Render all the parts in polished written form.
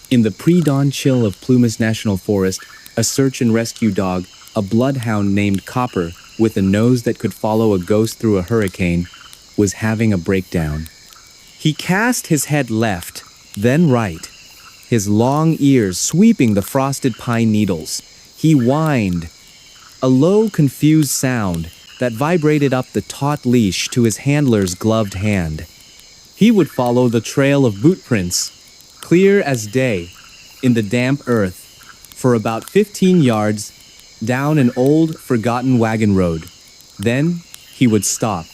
In the pre-dawn chill of Plumas National Forest, a search and rescue dog, a bloodhound named Copper, with a nose that could follow a ghost through a hurricane, was having a breakdown. He cast his head left, then right, his long ears sweeping the frosted pine needles. He whined, a low, confused sound that vibrated up the taut leash to his handler's gloved hand. He would follow the trail of boot prints, clear as day, in the damp earth, for about 15 yards, down an old, forgotten wagon road. Then he would stop.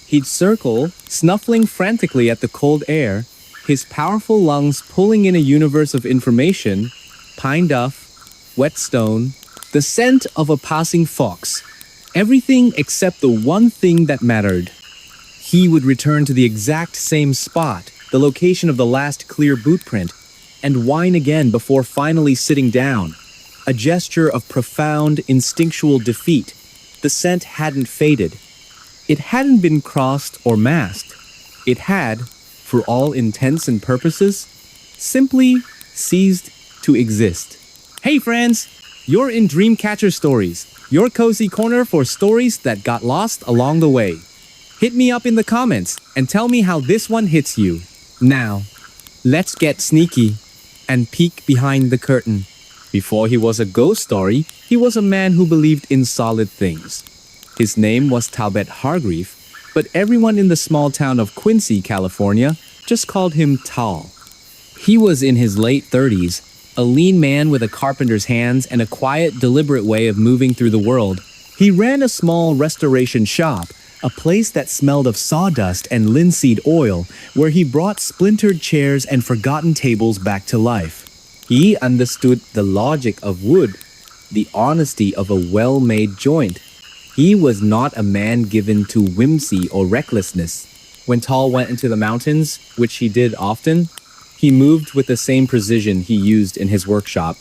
He'd circle, snuffling frantically at the cold air, his powerful lungs pulling in a universe of information, pine duff, wet stone, the scent of a passing fox, everything except the one thing that mattered. He would return to the exact same spot, the location of the last clear boot print, and whine again before finally sitting down, a gesture of profound instinctual defeat. The scent hadn't faded. It hadn't been crossed or masked. It had, for all intents and purposes, simply ceased to exist. Hey friends, you're in Dreamcatcher Stories, your cozy corner for stories that got lost along the way. Hit me up in the comments and tell me how this one hits you. Now, let's get sneaky and peek behind the curtain. Before he was a ghost story, he was a man who believed in solid things. His name was Talbot Hargreave, but everyone in the small town of Quincy, California, just called him Tal. He was in his late 30s, a lean man with a carpenter's hands and a quiet, deliberate way of moving through the world. He ran a small restoration shop, a place that smelled of sawdust and linseed oil, where he brought splintered chairs and forgotten tables back to life. He understood the logic of wood, the honesty of a well-made joint. He was not a man given to whimsy or recklessness. When Tal went into the mountains, which he did often, he moved with the same precision he used in his workshop.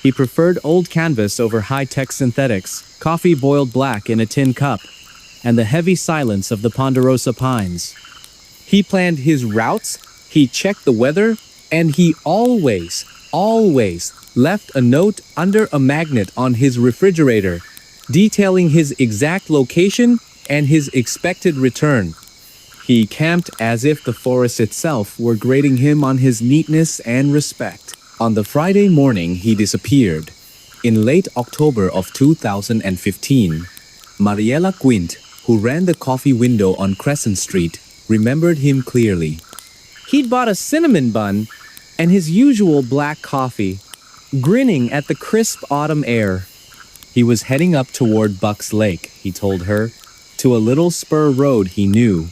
He preferred old canvas over high-tech synthetics, coffee boiled black in a tin cup, and the heavy silence of the ponderosa pines. He planned his routes, he checked the weather, and he always left a note under a magnet on his refrigerator, detailing his exact location and his expected return. He camped as if the forest itself were grading him on his neatness and respect. On the Friday morning, he disappeared. In late October of 2015, Mariela Quint, who ran the coffee window on Crescent Street, remembered him clearly. He'd bought a cinnamon bun and his usual black coffee, grinning at the crisp autumn air. He was heading up toward Bucks Lake, he told her, to a little spur road he knew,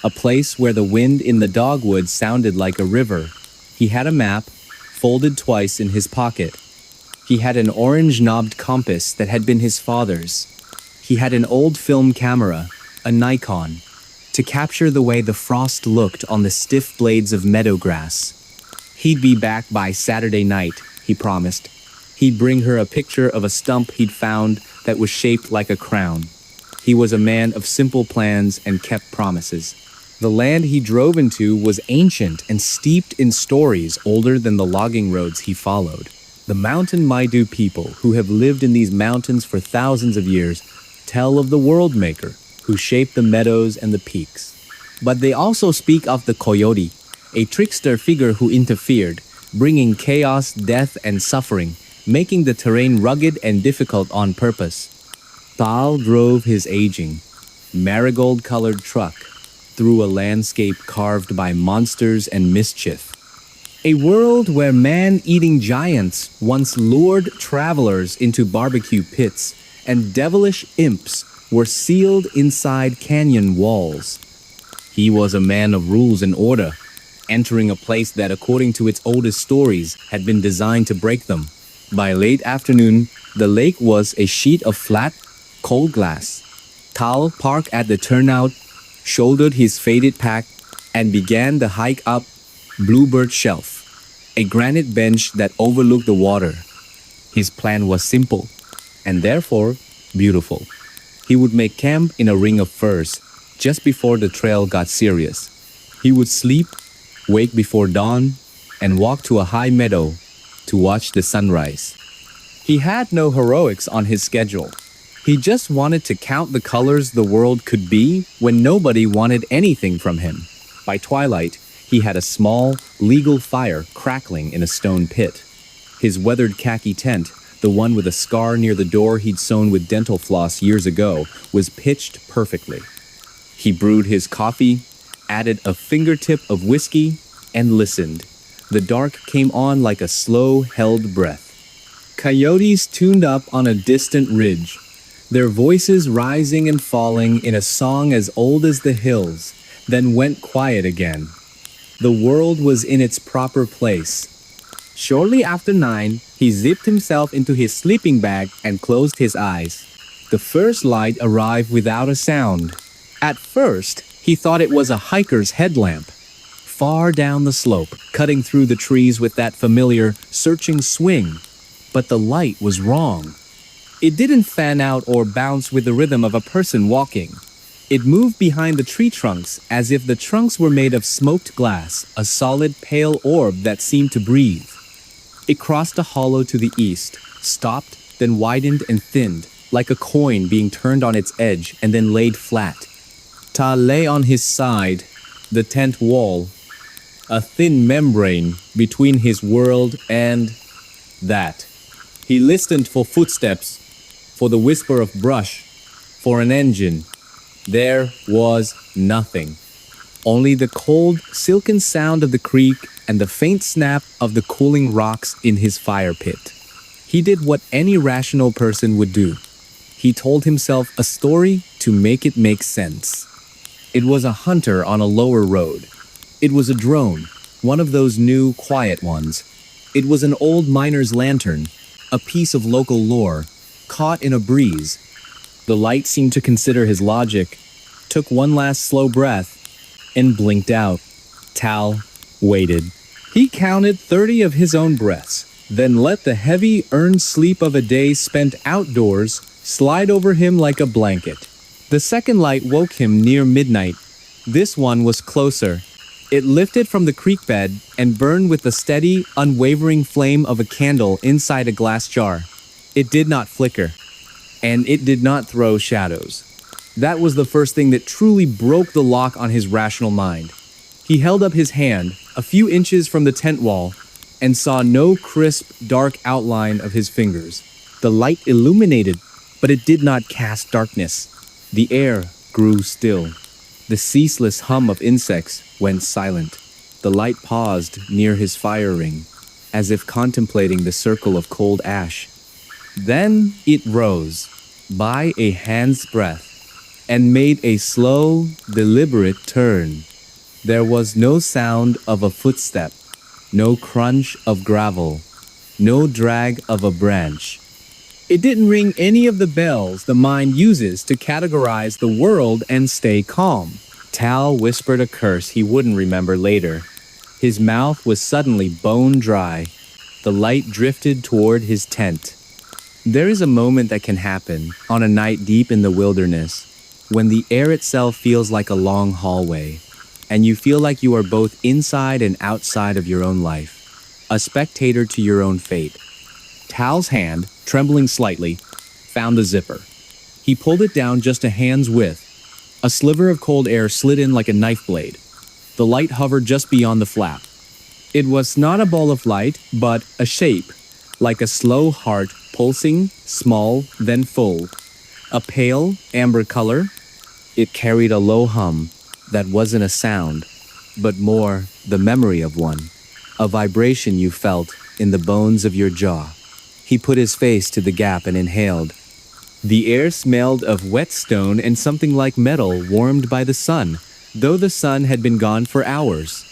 a place where the wind in the dogwood sounded like a river. He had a map, folded twice in his pocket. He had an orange-knobbed compass that had been his father's. He had an old film camera, a Nikon, to capture the way the frost looked on the stiff blades of meadow grass. He'd be back by Saturday night, he promised. He'd bring her a picture of a stump he'd found that was shaped like a crown. He was a man of simple plans and kept promises. The land he drove into was ancient and steeped in stories older than the logging roads he followed. The Mountain Maidu people, who have lived in these mountains for thousands of years, tell of the world maker who shaped the meadows and the peaks. But they also speak of the coyote, a trickster figure who interfered, bringing chaos, death, and suffering, making the terrain rugged and difficult on purpose. Tal drove his aging, marigold-colored truck through a landscape carved by monsters and mischief. A world where man-eating giants once lured travelers into barbecue pits, and devilish imps were sealed inside canyon walls. He was a man of rules and order, entering a place that, according to its oldest stories, had been designed to break them. By late afternoon, the lake was a sheet of flat, cold glass. Tal parked at the turnout, shouldered his faded pack, and began the hike up Bluebird Shelf, a granite bench that overlooked the water. His plan was simple, and therefore beautiful. He would make camp in a ring of firs, just before the trail got serious. He would sleep, wake before dawn, and walked to a high meadow to watch the sunrise. He had no heroics on his schedule. He just wanted to count the colors the world could be when nobody wanted anything from him. By twilight, he had a small, legal fire crackling in a stone pit. His weathered khaki tent, the one with a scar near the door he'd sewn with dental floss years ago, was pitched perfectly. He brewed his coffee, added a fingertip of whiskey, and listened. The dark came on like a slow-held breath. Coyotes tuned up on a distant ridge, their voices rising and falling in a song as old as the hills, then went quiet again. The world was in its proper place. Shortly after 9, he zipped himself into his sleeping bag and closed his eyes. The first light arrived without a sound. At first, he thought it was a hiker's headlamp. Far down the slope, cutting through the trees with that familiar, searching swing. But the light was wrong. It didn't fan out or bounce with the rhythm of a person walking. It moved behind the tree trunks as if the trunks were made of smoked glass, a solid pale orb that seemed to breathe. It crossed a hollow to the east, stopped, then widened and thinned, like a coin being turned on its edge and then laid flat. Ta lay on his side, the tent wall, a thin membrane between his world and that. He listened for footsteps, for the whisper of brush, for an engine. There was nothing. Only the cold, silken sound of the creek and the faint snap of the cooling rocks in his fire pit. He did what any rational person would do. He told himself a story to make it make sense. It was a hunter on a lower road. It was a drone, one of those new, quiet ones. It was an old miner's lantern, a piece of local lore, caught in a breeze. The light seemed to consider his logic, took one last slow breath, and blinked out. Tal waited. He counted 30 of his own breaths, then let the heavy, earned sleep of a day spent outdoors slide over him like a blanket. The second light woke him near midnight. This one was closer. It lifted from the creek bed and burned with the steady, unwavering flame of a candle inside a glass jar. It did not flicker, and it did not throw shadows. That was the first thing that truly broke the lock on his rational mind. He held up his hand, a few inches from the tent wall, and saw no crisp, dark outline of his fingers. The light illuminated, but it did not cast darkness. The air grew still. The ceaseless hum of insects went silent. The light paused near his fire ring, as if contemplating the circle of cold ash. Then it rose, by a hand's breadth, and made a slow, deliberate turn. There was no sound of a footstep, no crunch of gravel, no drag of a branch. It didn't ring any of the bells the mind uses to categorize the world and stay calm. Tal whispered a curse he wouldn't remember later. His mouth was suddenly bone dry. The light drifted toward his tent. There is a moment that can happen on a night deep in the wilderness when the air itself feels like a long hallway, and you feel like you are both inside and outside of your own life, a spectator to your own fate. Tal's hand, trembling slightly, found the zipper. He pulled it down just a hand's width. A sliver of cold air slid in like a knife blade. The light hovered just beyond the flap. It was not a ball of light, but a shape, like a slow heart pulsing, small, then full. A pale, amber color. It carried a low hum that wasn't a sound, but more the memory of one, a vibration you felt in the bones of your jaw. He put his face to the gap and inhaled. The air smelled of wet stone and something like metal warmed by the sun, though the sun had been gone for hours.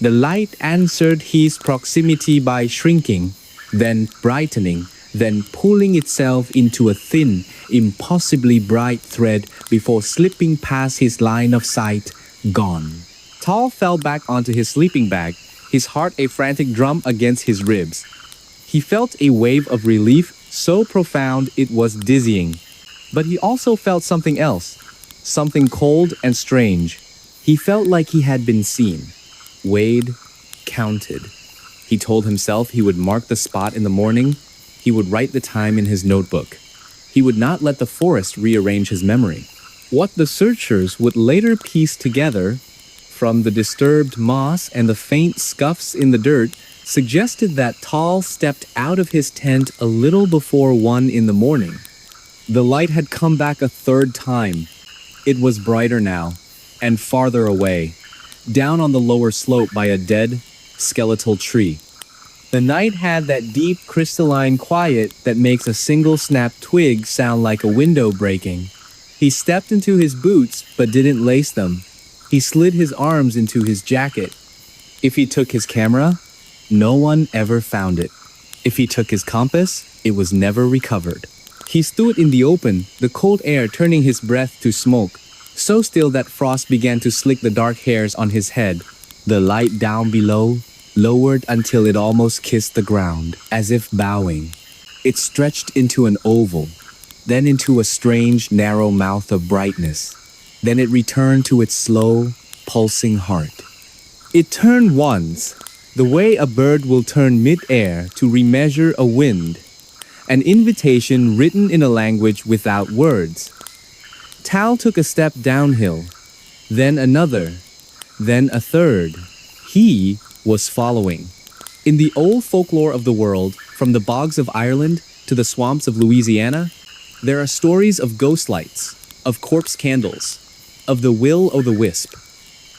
The light answered his proximity by shrinking, then brightening, then pulling itself into a thin, impossibly bright thread before slipping past his line of sight, gone. Tal fell back onto his sleeping bag, his heart a frantic drum against his ribs. He felt a wave of relief so profound it was dizzying. But he also felt something else, something cold and strange. He felt like he had been seen, weighed, counted. He told himself he would mark the spot in the morning. He would write the time in his notebook. He would not let the forest rearrange his memory. What the searchers would later piece together from the disturbed moss and the faint scuffs in the dirt suggested that Tal stepped out of his tent a little before 1 in the morning. The light had come back a third time. It was brighter now, and farther away, down on the lower slope by a dead, skeletal tree. The night had that deep crystalline quiet that makes a single snapped twig sound like a window breaking. He stepped into his boots but didn't lace them. He slid his arms into his jacket. If he took his camera, no one ever found it. If he took his compass, it was never recovered. He stood in the open, the cold air turning his breath to smoke, so still that frost began to slick the dark hairs on his head. The light down below lowered until it almost kissed the ground, as if bowing. It stretched into an oval, then into a strange, narrow mouth of brightness. Then it returned to its slow, pulsing heart. It turned once, the way a bird will turn mid-air to remeasure a wind, an invitation written in a language without words. Tal took a step downhill, then another, then a third. He was following. In the old folklore of the world, from the bogs of Ireland to the swamps of Louisiana, there are stories of ghost lights, of corpse candles, of the will-o'-the-wisp.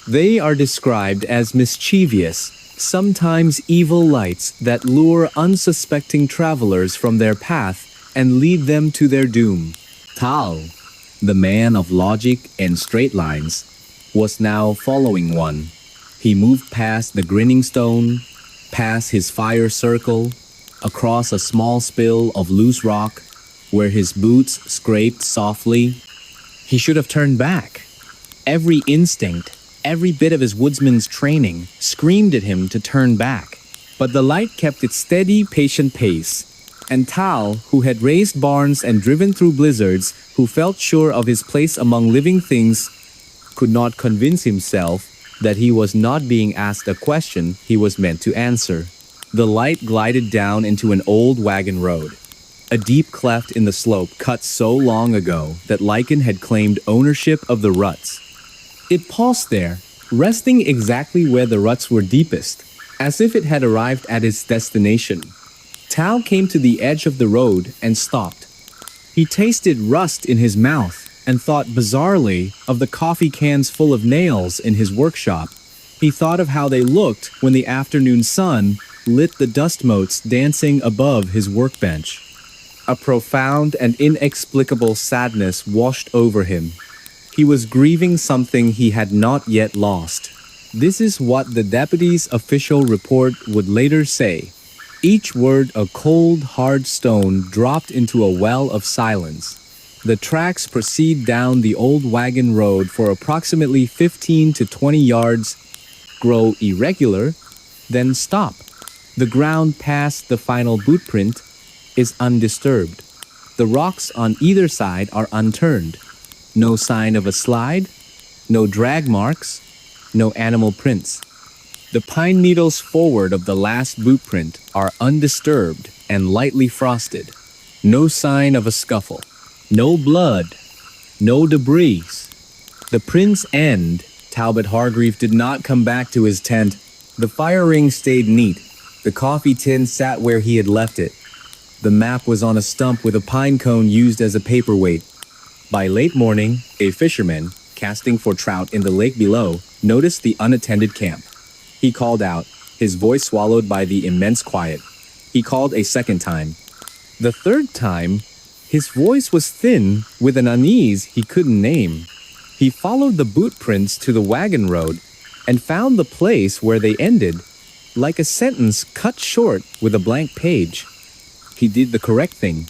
They are described as mischievous, sometimes evil lights that lure unsuspecting travelers from their path and lead them to their doom. Tal, the man of logic and straight lines, was now following one. He moved past the grinning stone, past his fire circle, across a small spill of loose rock where his boots scraped softly. He should have turned back. Every instinct, every bit of his woodsman's training screamed at him to turn back. But the light kept its steady, patient pace. And Tal, who had raised barns and driven through blizzards, who felt sure of his place among living things, could not convince himself that he was not being asked a question he was meant to answer. The light glided down into an old wagon road. A deep cleft in the slope cut so long ago that lichen had claimed ownership of the ruts. It paused there, resting exactly where the ruts were deepest, as if it had arrived at its destination. Tal came to the edge of the road and stopped. He tasted rust in his mouth and thought bizarrely of the coffee cans full of nails in his workshop. He thought of how they looked when the afternoon sun lit the dust motes dancing above his workbench. A profound and inexplicable sadness washed over him. He was grieving something he had not yet lost. This is what the deputy's official report would later say. Each word a cold, hard stone dropped into a well of silence. The tracks proceed down the old wagon road for approximately 15 to 20 yards, grow irregular, then stop. The ground past the final boot print is undisturbed. The rocks on either side are unturned. No sign of a slide, no drag marks, no animal prints. The pine needles forward of the last boot print are undisturbed and lightly frosted. No sign of a scuffle. No blood. No debris. The prints end. Talbot Hargreave did not come back to his tent. The fire ring stayed neat. The coffee tin sat where he had left it. The map was on a stump with a pine cone used as a paperweight. By late morning, a fisherman, casting for trout in the lake below, noticed the unattended camp. He called out, his voice swallowed by the immense quiet. He called a second time. The third time, his voice was thin with an unease he couldn't name. He followed the boot prints to the wagon road and found the place where they ended, like a sentence cut short with a blank page. He did the correct thing.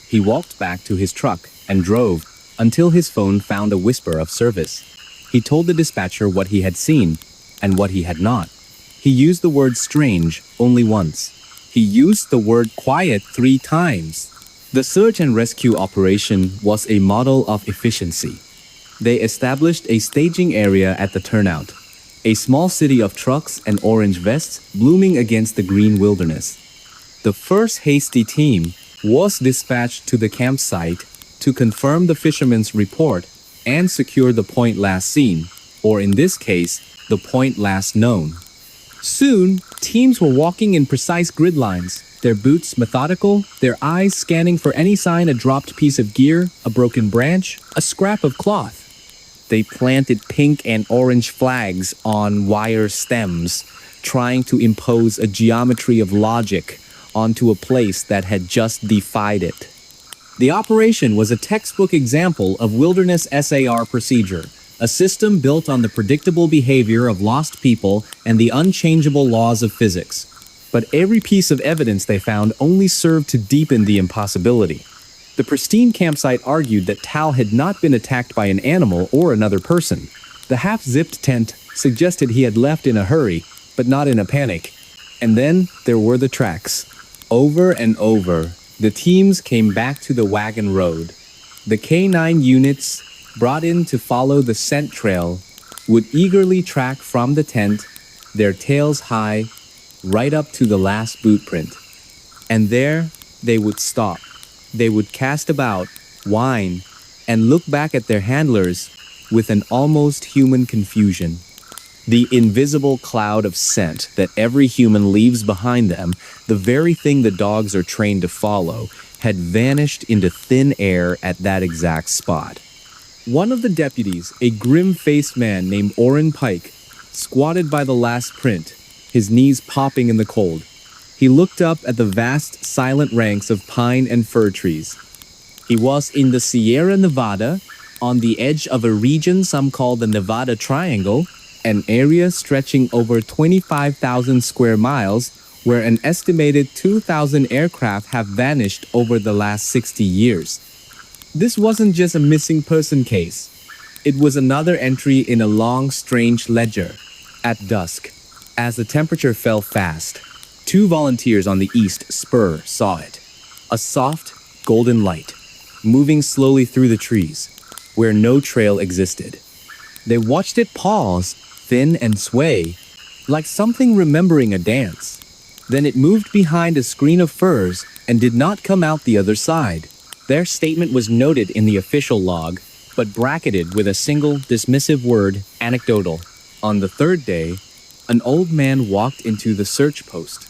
He walked back to his truck and drove until his phone found a whisper of service. He told the dispatcher what he had seen and what he had not. He used the word strange only once. He used the word quiet 3 times. The search and rescue operation was a model of efficiency. They established a staging area at the turnout. a small city of trucks and orange vests blooming against the green wilderness. The first hasty team was dispatched to the campsite to confirm the fisherman's report and secure the point last seen, or in this case, the point last known. Soon, teams were walking in precise grid lines, their boots methodical, their eyes scanning for any sign: a dropped piece of gear, a broken branch, a scrap of cloth. They planted pink and orange flags on wire stems, trying to impose a geometry of logic onto a place that had just defied it. The operation was a textbook example of wilderness SAR procedure, a system built on the predictable behavior of lost people and the unchangeable laws of physics. But every piece of evidence they found only served to deepen the impossibility. The pristine campsite argued that Tal had not been attacked by an animal or another person. The half-zipped tent suggested he had left in a hurry, but not in a panic. And then there were the tracks. Over and over, the teams came back to the wagon road. The K9 units, brought in to follow the scent trail, would eagerly track from the tent, their tails high, right up to the last boot print. And there they would stop. They would cast about, whine, and look back at their handlers with an almost human confusion. The invisible cloud of scent that every human leaves behind them, the very thing the dogs are trained to follow, had vanished into thin air at that exact spot. One of the deputies, a grim-faced man named Orrin Pike, squatted by the last print, his knees popping in the cold. He looked up at the vast, silent ranks of pine and fir trees. He was in the Sierra Nevada, on the edge of a region some call the Nevada Triangle, an area stretching over 25,000 square miles, where an estimated 2,000 aircraft have vanished over the last 60 years. This wasn't just a missing person case. It was another entry in a long, strange ledger. At dusk, as the temperature fell fast, 2 volunteers on the east spur saw it. A soft, golden light, moving slowly through the trees, where no trail existed. They watched it pause, thin and sway, like something remembering a dance. Then it moved behind a screen of firs and did not come out the other side. Their statement was noted in the official log, but bracketed with a single dismissive word, anecdotal. On the third day, an old man walked into the search post.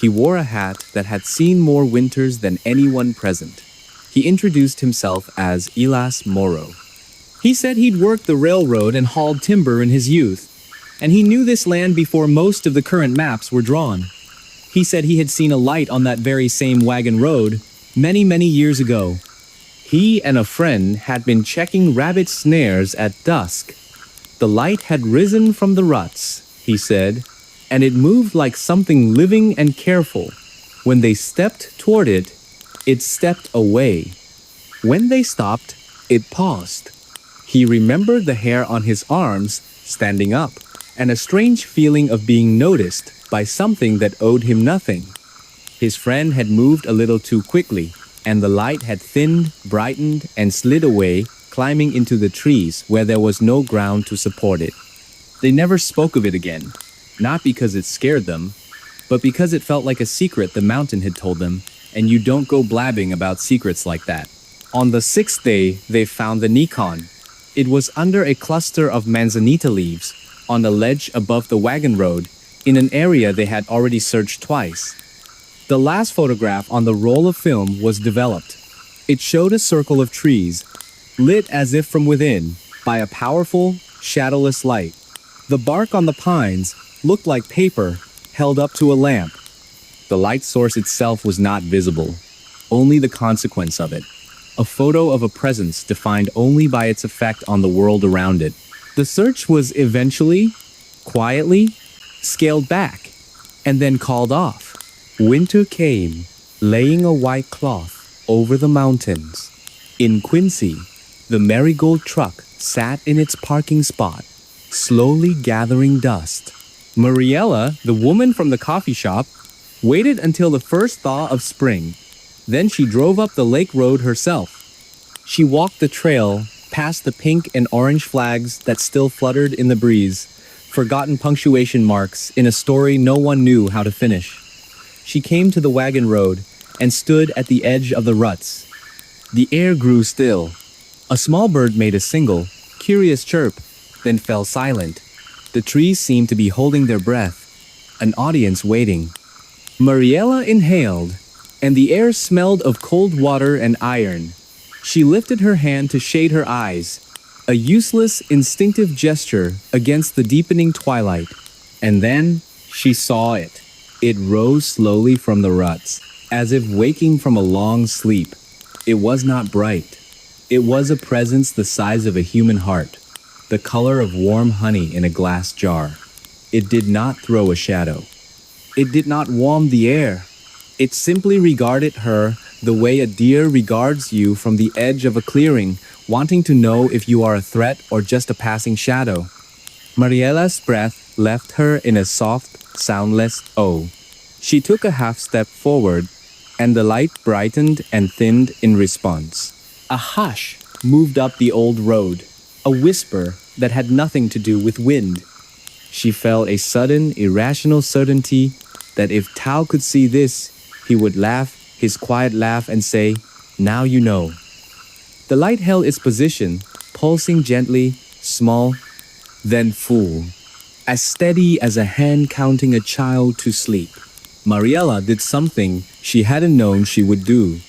He wore a hat that had seen more winters than anyone present. He introduced himself as Elas Moro. He said he'd worked the railroad and hauled timber in his youth, and he knew this land before most of the current maps were drawn. He said he had seen a light on that very same wagon road many, many years ago. He and a friend had been checking rabbit snares at dusk. The light had risen from the ruts, he said, and it moved like something living and careful. When they stepped toward it, it stepped away. When they stopped, it paused. He remembered the hair on his arms standing up, and a strange feeling of being noticed by something that owed him nothing. His friend had moved a little too quickly, and the light had thinned, brightened, and slid away, climbing into the trees where there was no ground to support it. They never spoke of it again, not because it scared them, but because it felt like a secret the mountain had told them, and you don't go blabbing about secrets like that. On the 6th day, they found the Nikon. It was under a cluster of manzanita leaves, on a ledge above the wagon road, in an area they had already searched twice. The last photograph on the roll of film was developed. It showed a circle of trees, lit as if from within, by a powerful, shadowless light. The bark on the pines looked like paper held up to a lamp. The light source itself was not visible, only the consequence of it. A photo of a presence defined only by its effect on the world around it. The search was eventually, quietly, scaled back, and then called off. Winter came, laying a white cloth over the mountains. In Quincy, the marigold truck sat in its parking spot, slowly gathering dust. Mariella, the woman from the coffee shop, waited until the first thaw of spring. Then she drove up the lake road herself. She walked the trail, past the pink and orange flags that still fluttered in the breeze, forgotten punctuation marks in a story no one knew how to finish. She came to the wagon road and stood at the edge of the ruts. The air grew still. A small bird made a single, curious chirp, then fell silent. The trees seemed to be holding their breath, an audience waiting. Mariella inhaled, and the air smelled of cold water and iron. She lifted her hand to shade her eyes, a useless, instinctive gesture against the deepening twilight. And then she saw it. It rose slowly from the ruts, as if waking from a long sleep. It was not bright. It was a presence the size of a human heart, the color of warm honey in a glass jar. It did not throw a shadow. It did not warm the air. It simply regarded her the way a deer regards you from the edge of a clearing, wanting to know if you are a threat or just a passing shadow. Mariella's breath left her in a soft, soundless oh. She took a half step forward, and the light brightened and thinned in response. A hush moved up the old road, a whisper that had nothing to do with wind. She felt a sudden, irrational certainty that if Tao could see this, he would laugh his quiet laugh and say, "Now you know." The light held its position, pulsing gently, small, then full, as steady as a hand counting a child to sleep. Mariella did something she hadn't known she would do.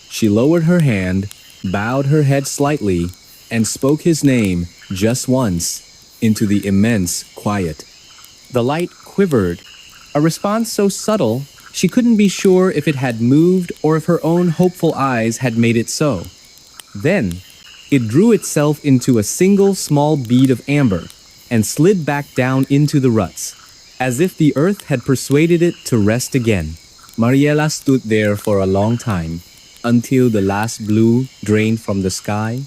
She lowered her hand, bowed her head slightly, and spoke his name just once into the immense quiet. The light quivered, a response so subtle she couldn't be sure if it had moved or if her own hopeful eyes had made it so. Then, it drew itself into a single small bead of amber and slid back down into the ruts, as if the earth had persuaded it to rest again. Mariella stood there for a long time, until the last blue drained from the sky,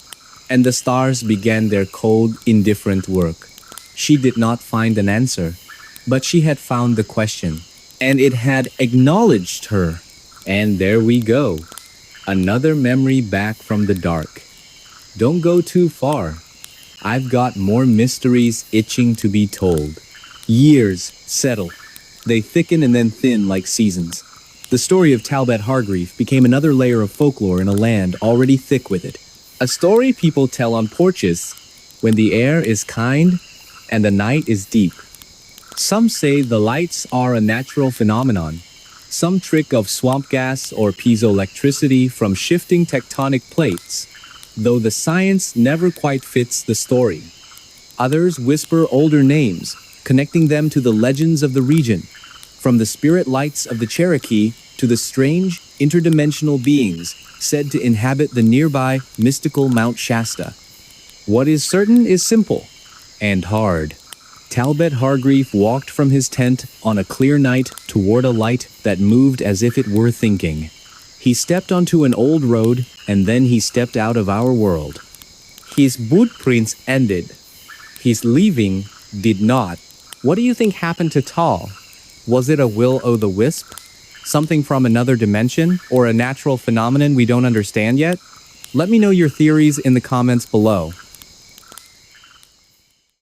and the stars began their cold, indifferent work. She did not find an answer, but she had found the question, and it had acknowledged her. And there we go, another memory back from the dark. Don't go too far. I've got more mysteries itching to be told. Years settle. They thicken and then thin like seasons. The story of Talbot Hargreave became another layer of folklore in a land already thick with it. A story people tell on porches when the air is kind and the night is deep. Some say the lights are a natural phenomenon, some trick of swamp gas or piezoelectricity from shifting tectonic plates, though the science never quite fits the story. Others whisper older names, connecting them to the legends of the region, from the spirit lights of the Cherokee to the strange, interdimensional beings said to inhabit the nearby mystical Mount Shasta. What is certain is simple and hard. Talbot Hargreave walked from his tent on a clear night toward a light that moved as if it were thinking. He stepped onto an old road, and then he stepped out of our world. His footprints ended. His leaving did not. What do you think happened to Tal? Was it a will-o'-the-wisp? Something from another dimension? Or a natural phenomenon we don't understand yet? Let me know your theories in the comments below.